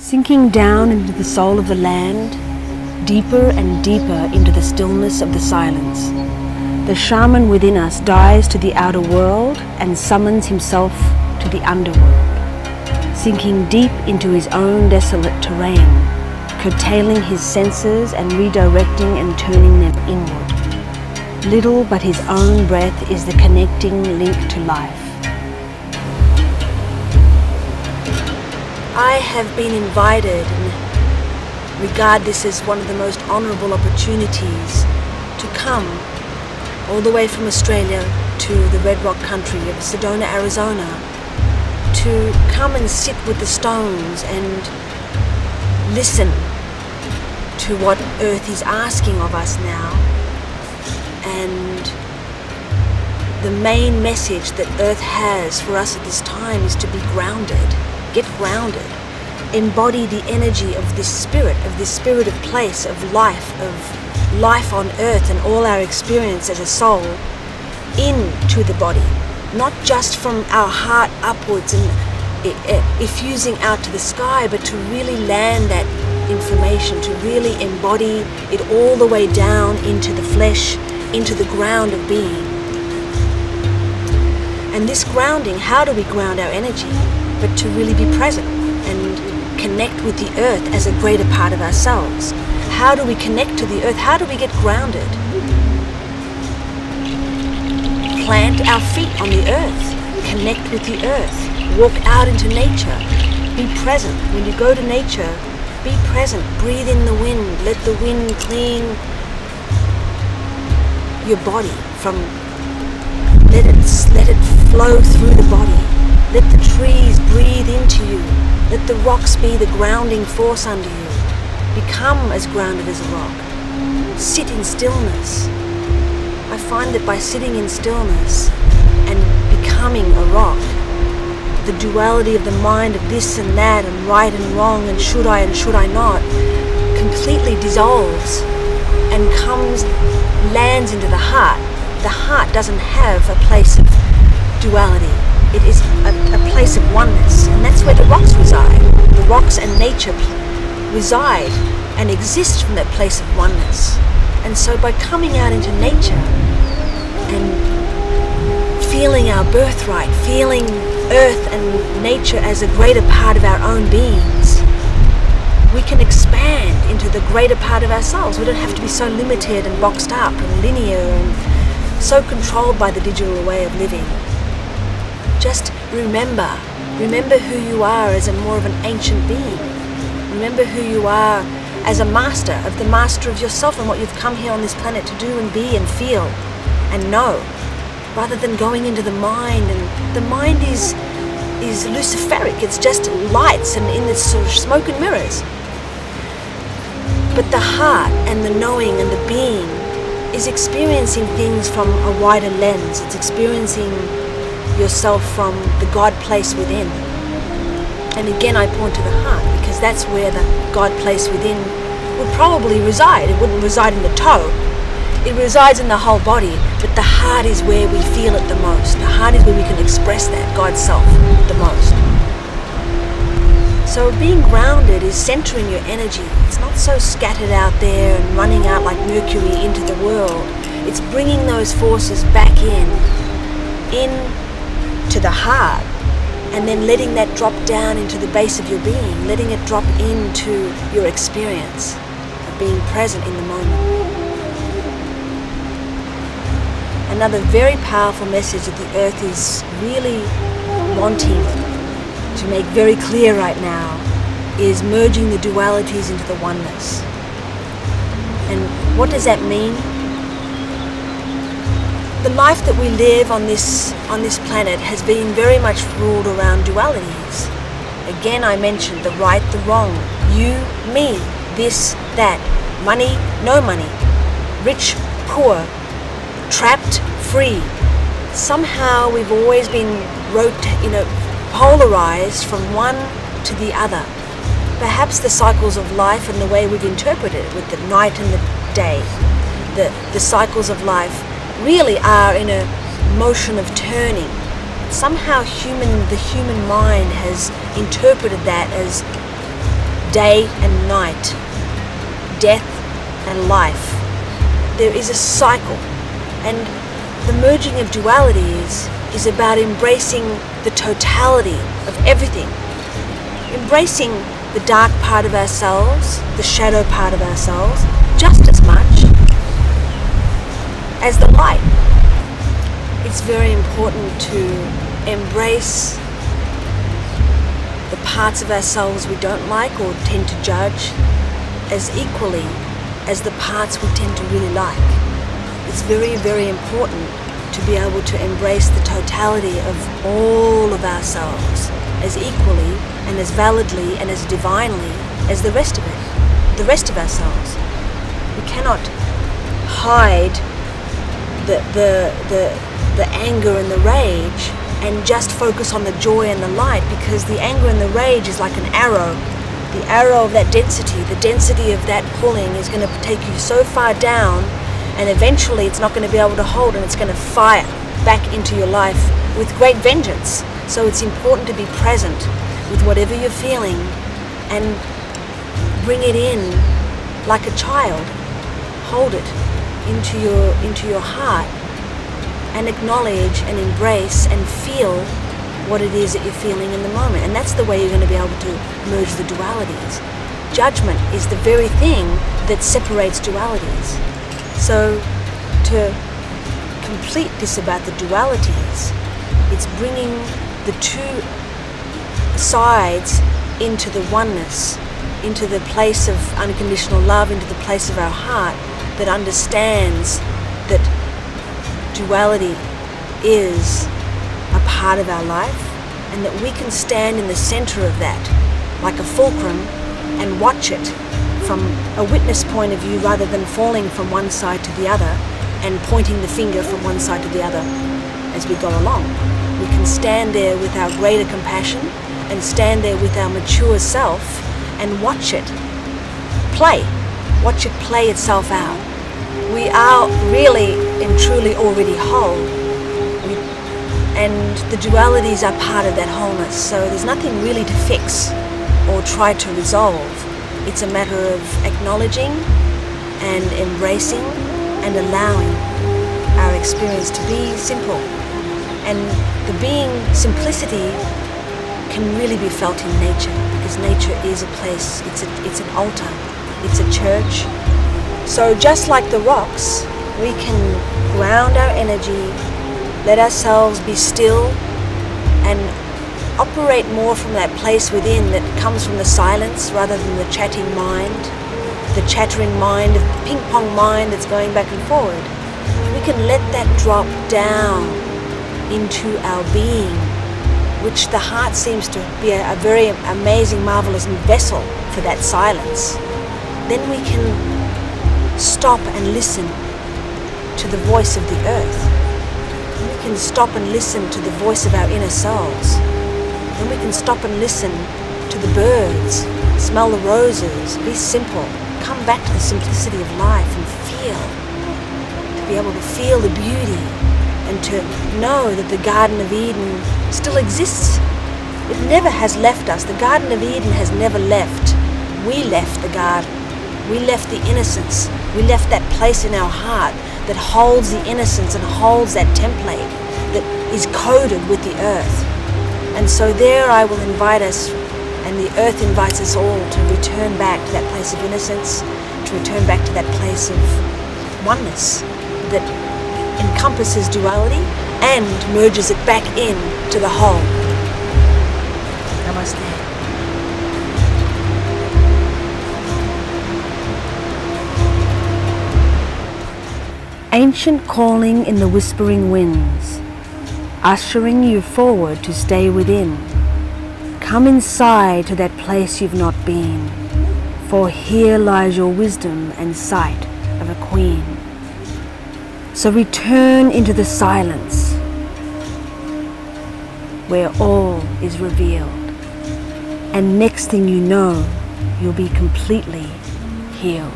Sinking down into the soul of the land, deeper and deeper into the stillness of the silence, the shaman within us dives to the outer world and summons himself to the underworld, sinking deep into his own desolate terrain, curtailing his senses and redirecting and turning them inward. Little but his own breath is the connecting link to life. I have been invited and regard this as one of the most honourable opportunities to come all the way from Australia to the Red Rock country of Sedona, Arizona, to come and sit with the stones and listen to what Earth is asking of us now. And the main message that Earth has for us at this time is to be grounded. Get grounded. Embody the energy of this spirit of place, of life on Earth and all our experience as a soul into the body. Not just from our heart upwards and effusing out to the sky, but to really land that information, to really embody it all the way down into the flesh, into the ground of being. And this grounding, how do we ground our energy? But to really be present and connect with the earth as a greater part of ourselves. How do we connect to the earth? How do we get grounded? Plant our feet on the earth. Connect with the earth. Walk out into nature. Be present. When you go to nature, be present. Breathe in the wind. Let the wind clean your body from... Let it flow through the body. Let the trees breathe into you. Let the rocks be the grounding force under you. Become as grounded as a rock. Sit in stillness. I find that by sitting in stillness and becoming a rock, the duality of the mind of this and that and right and wrong and should I not completely dissolves and lands into the heart. The heart doesn't have a place of duality. It is a place of oneness, and that's where the rocks reside. The rocks and nature reside and exist from that place of oneness. And so by coming out into nature and feeling our birthright, feeling earth and nature as a greater part of our own beings, we can expand into the greater part of ourselves. We don't have to be so limited and boxed up and linear and so controlled by the digital way of living. Just remember who you are as a more of an ancient being. Remember who you are as a master of yourself and what you've come here on this planet to do and be and feel and know, rather than going into the mind. And the mind is luciferic. It's just lights and in this sort of smoke and mirrors. But the heart and the knowing and the being is experiencing things from a wider lens. It's experiencing yourself from the God place within. And again, I point to the heart because that's where the God place within would probably reside. It wouldn't reside in the toe. It resides in the whole body, but the heart is where we feel it the most. The heart is where we can express that God self the most. So being grounded is centering your energy. It's not so scattered out there and running out like Mercury into the world. It's bringing those forces back in to the heart, and then letting that drop down into the base of your being, letting it drop into your experience of being present in the moment. Another very powerful message that the earth is really wanting to make very clear right now is merging the dualities into the oneness. And what does that mean? The life that we live on this planet has been very much ruled around dualities. Again, I mentioned the right, the wrong, you, me, this, that, money, no money, rich, poor, trapped, free. Somehow we've always been polarized from one to the other. Perhaps the cycles of life and the way we've interpreted it with the night and the day, the cycles of life really are in a motion of turning. Somehow the human mind has interpreted that as day and night, death and life. There is a cycle, and the merging of dualities is about embracing the totality of everything. Embracing the dark part of ourselves, the shadow part of ourselves, just as much as the light. It's very important to embrace the parts of ourselves we don't like or tend to judge as equally as the parts we tend to really like. It's very, very important to be able to embrace the totality of all of ourselves as equally and as validly and as divinely as the rest of it, the rest of ourselves. We cannot hide the anger and the rage and just focus on the joy and the light, because the anger and the rage is like an arrow. The arrow of that density, the density of that pulling is going to take you so far down, and eventually it's not going to be able to hold, and it's going to fire back into your life with great vengeance. So it's important to be present with whatever you're feeling and bring it in like a child. Hold it into your heart and acknowledge and embrace and feel what it is that you're feeling in the moment. And that's the way you're going to be able to merge the dualities. Judgment is the very thing that separates dualities. So to complete this about the dualities, it's bringing the two sides into the oneness, into the place of unconditional love, into the place of our heart that understands that duality is a part of our life, and that we can stand in the center of that like a fulcrum and watch it from a witness point of view, rather than falling from one side to the other and pointing the finger from one side to the other as we go along. We can stand there with our greater compassion and stand there with our mature self and watch it play, watch it play itself out. We are really and truly already whole, and the dualities are part of that wholeness. So there's nothing really to fix or try to resolve. It's a matter of acknowledging and embracing and allowing our experience to be simple. And the being simplicity can really be felt in nature, because nature is a place, it's an altar, it's a church. So just like the rocks, we can ground our energy, let ourselves be still, and operate more from that place within that comes from the silence rather than the chatting mind, the chattering mind, the ping-pong mind that's going back and forward. We can let that drop down into our being, which the heart seems to be a very amazing, marvelous vessel for that silence. Then we can stop and listen to the voice of the earth. We can stop and listen to the voice of our inner selves. Then we can stop and listen to the birds, smell the roses, be simple, come back to the simplicity of life and feel, to be able to feel the beauty and to know that the Garden of Eden still exists. It never has left us. The Garden of Eden has never left. We left the garden. We left the innocence. We left that place in our heart that holds the innocence and holds that template that is coded with the earth. And so there I will invite us, and the earth invites us all to return back to that place of innocence, to return back to that place of oneness that encompasses duality and merges it back in to the whole. Namaste. Ancient calling in the whispering winds, ushering you forward to stay within. Come inside to that place you've not been, for here lies your wisdom and sight of a queen. So return into the silence, where all is revealed, and next thing you know, you'll be completely healed.